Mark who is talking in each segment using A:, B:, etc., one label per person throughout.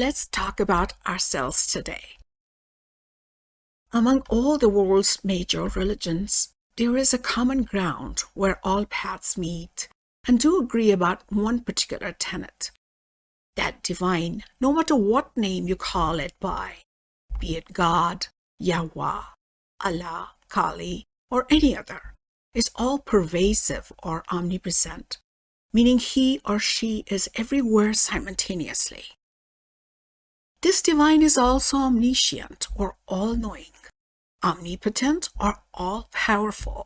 A: let's talk about ourselves today. Among all the world's major religions, there is a common ground where all paths meet and do agree about one particular tenet. That divine, no matter what name you call it by, be it God, Yahweh, Allah, Kali, or any other, is all pervasive or omnipresent, meaning he or she is everywhere simultaneously. This divine is also omniscient or all-knowing, omnipotent or all-powerful,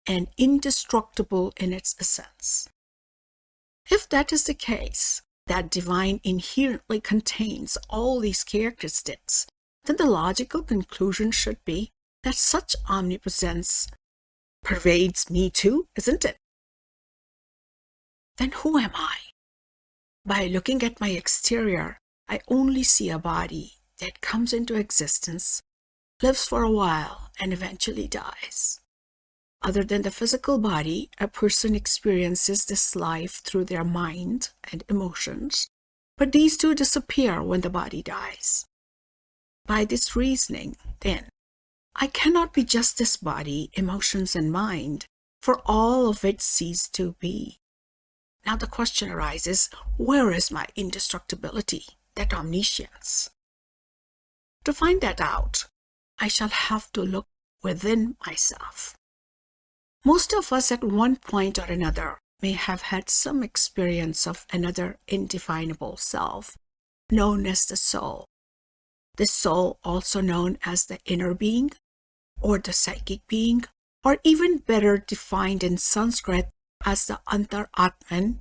A: and indestructible in its essence. If that is the case, that divine inherently contains all these characteristics, then the logical conclusion should be that such omnipotence pervades me too, isn't it? Then who am I? By looking at my exterior, I only see a body that comes into existence, lives for a while, and eventually dies. Other than the physical body, a person experiences this life through their mind and emotions, but these two disappear when the body dies. By this reasoning, then, I cannot be just this body, emotions, and mind, for all of it cease to be. Now the question arises, where is my indestructibility, that omniscience? To find that out, I shall have to look within myself. Most of us at one point or another may have had some experience of another indefinable self, known as the soul. The soul, also known as the inner being, or the psychic being, or even better defined in Sanskrit as the Antar-Atman.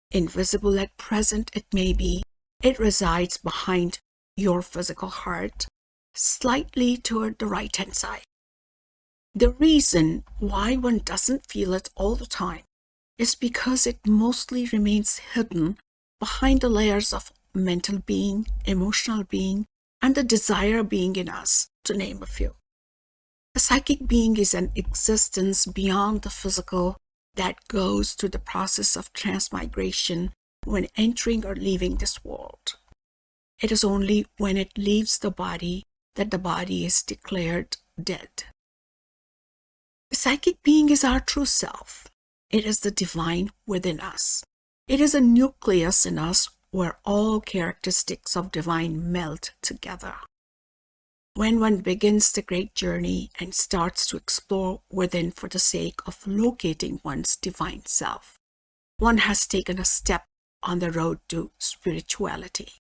A: Invisible at present it may be, it resides behind your physical heart, slightly toward the right-hand side. The reason why one doesn't feel it all the time is because it mostly remains hidden behind the layers of mental being, emotional being, and the desire being in us, to name a few. A psychic being is an existence beyond the physical that goes through the process of transmigration when entering or leaving this world. It is only when it leaves the body that the body is declared dead. The psychic being is our true self. It is the divine within us. It is a nucleus in us where all characteristics of divine melt together. When one begins the great journey and starts to explore within for the sake of locating one's divine self, one has taken a step on the road to spirituality.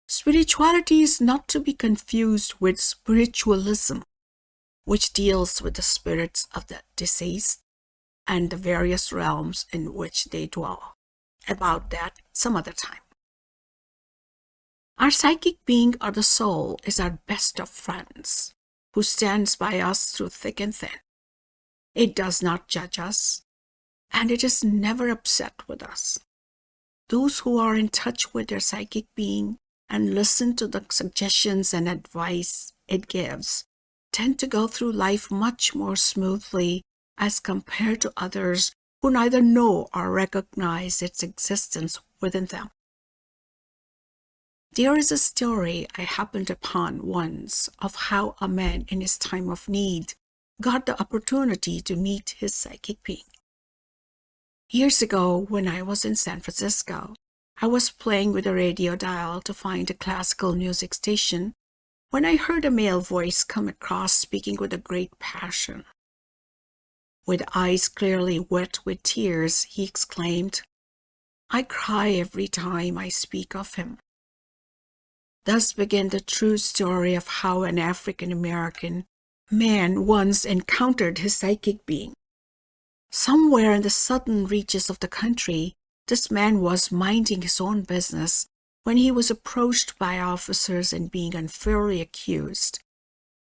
A: Spirituality is not to be confused with spiritualism, which deals with the spirits of the deceased and the various realms in which they dwell. About that some other time. Our psychic being or the soul is our best of friends, who stands by us through thick and thin. It does not judge us, and it is never upset with us. Those who are in touch with their psychic being and listen to the suggestions and advice it gives tend to go through life much more smoothly as compared to others who neither know or recognize its existence within them. There is a story I happened upon once of how a man in his time of need got the opportunity to meet his psychic being. Years ago, when I was in San Francisco, I was playing with a radio dial to find a classical music station when I heard a male voice come across speaking with a great passion. With eyes clearly wet with tears, he exclaimed, "I cry every time I speak of him." Thus began the true story of how an African-American man once encountered his psychic being. Somewhere in the southern reaches of the country, this man was minding his own business when he was approached by officers and being unfairly accused,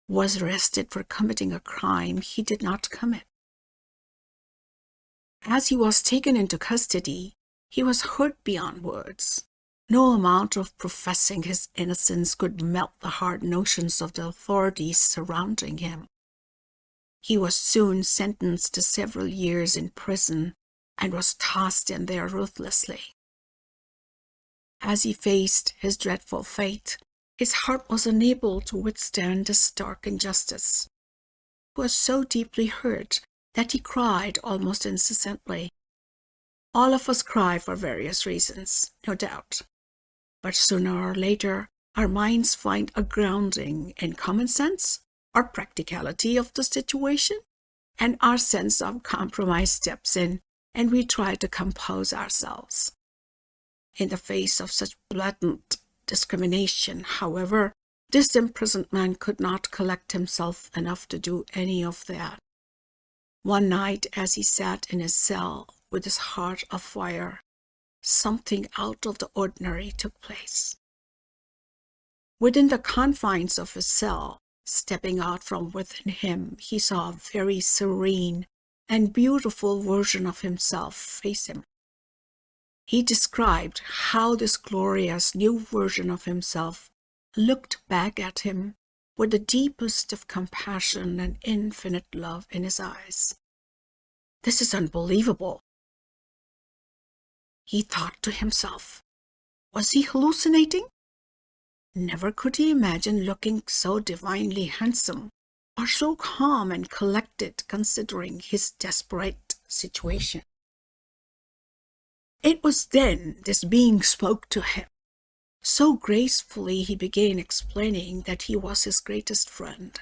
A: was arrested for committing a crime he did not commit. As he was taken into custody, he was hurt beyond words. No amount of professing his innocence could melt the hard notions of the authorities surrounding him. He was soon sentenced to several years in prison and was tossed in there ruthlessly. As he faced his dreadful fate, his heart was unable to withstand this stark injustice. He was so deeply hurt that he cried almost incessantly. All of us cry for various reasons, no doubt. But sooner or later, our minds find a grounding in common sense or practicality of the situation, and our sense of compromise steps in, and we try to compose ourselves. In the face of such blatant discrimination, however, this imprisoned man could not collect himself enough to do any of that. One night, as he sat in his cell with his heart afire, something out of the ordinary took place. Within the confines of his cell, stepping out from within him, he saw a very serene and beautiful version of himself face him. He described how this glorious new version of himself looked back at him with the deepest of compassion and infinite love in his eyes. "This is unbelievable," he thought to himself. Was he hallucinating? Never could he imagine looking so divinely handsome or so calm and collected considering his desperate situation. It was then this being spoke to him. So gracefully he began explaining that he was his greatest friend,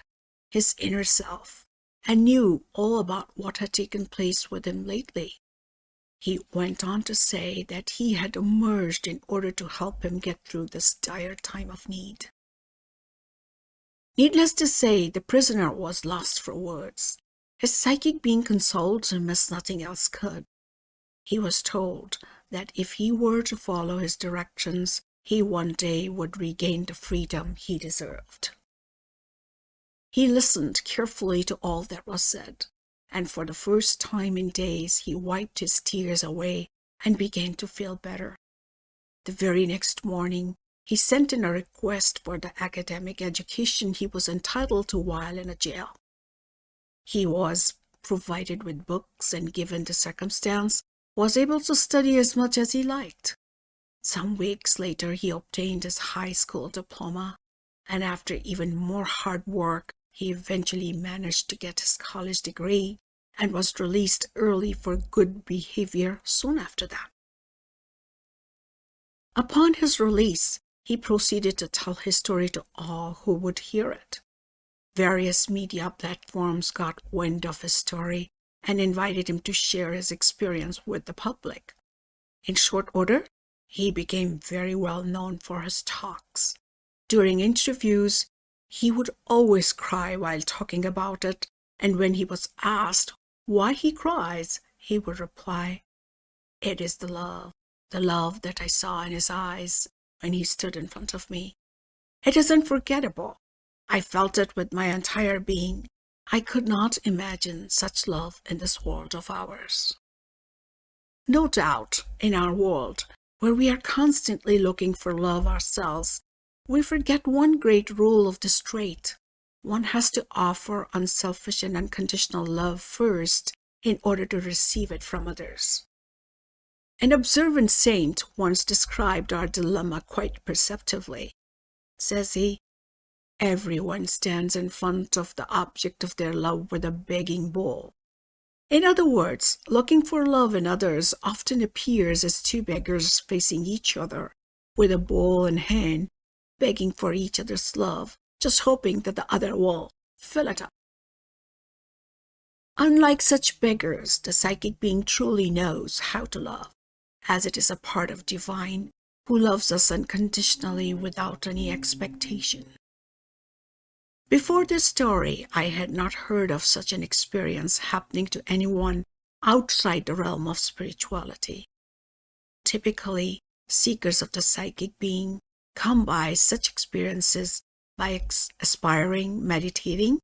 A: his inner self, and knew all about what had taken place with him lately. He went on to say that he had emerged in order to help him get through this dire time of need. Needless to say, the prisoner was lost for words. His psychic being consoled him as nothing else could. He was told that if he were to follow his directions, he one day would regain the freedom he deserved. He listened carefully to all that was said, and for the first time in days he wiped his tears away and began to feel better. The very next morning, he sent in a request for the academic education he was entitled to while in a jail. He was provided with books and, given the circumstance, was able to study as much as he liked. Some weeks later, he obtained his high school diploma, and after even more hard work, he eventually managed to get his college degree and was released early for good behavior soon after that. Upon his release, he proceeded to tell his story to all who would hear it. Various media platforms got wind of his story and invited him to share his experience with the public. In short order, he became very well known for his talks. During interviews, he would always cry while talking about it, and when he was asked why he cries, he would reply, "It is the love that I saw in his eyes when he stood in front of me. It is unforgettable. I felt it with my entire being. I could not imagine such love in this world of ours." No doubt, in our world, where we are constantly looking for love ourselves, we forget one great rule of this trait. One has to offer unselfish and unconditional love first in order to receive it from others. An observant saint once described our dilemma quite perceptively. Says he, "Everyone stands in front of the object of their love with a begging bowl." In other words, looking for love in others often appears as two beggars facing each other, with a bowl in hand, begging for each other's love, just hoping that the other will fill it up. Unlike such beggars, the psychic being truly knows how to love, as it is a part of divine, who loves us unconditionally without any expectation. Before this story, I had not heard of such an experience happening to anyone outside the realm of spirituality. Typically, seekers of the psychic being come by such experiences by aspiring, meditating,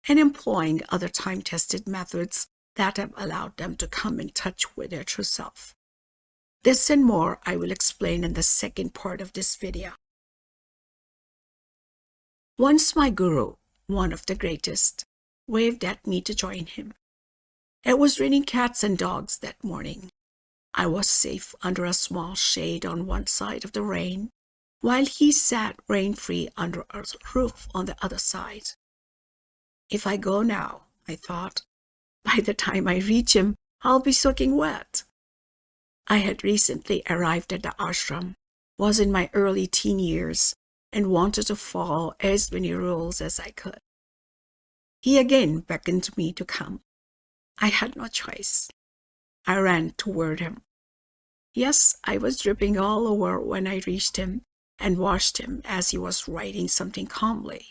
A: and employing other time-tested methods that have allowed them to come in touch with their true self. This and more I will explain in the second part of this video. Once my guru, one of the greatest, waved at me to join him. It was raining cats and dogs that morning. I was safe under a small shade on one side of the rain, while he sat rain-free under a roof on the other side. If I go now, I thought, by the time I reach him, I'll be soaking wet. I had recently arrived at the ashram, was in my early teen years, and wanted to follow as many rules as I could. He again beckoned me to come. I had no choice. I ran toward him. Yes, I was dripping all over when I reached him and washed him as he was writing something calmly.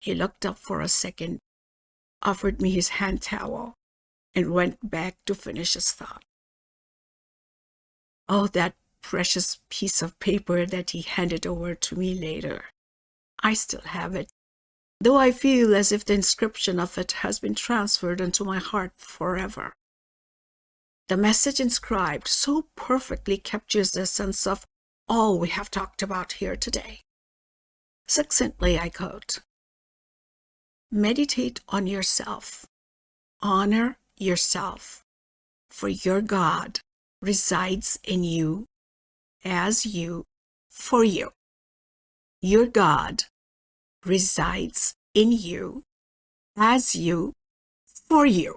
A: He looked up for a second, offered me his hand towel, and went back to finish his thought. Oh, that precious piece of paper that he handed over to me later. I still have it, though I feel as if the inscription of it has been transferred into my heart forever. The message inscribed so perfectly captures the essence of all we have talked about here today. Succinctly, I quote, meditate on yourself, honor yourself, for your God resides in you, as you, for you. Your God resides in you, as you, for you.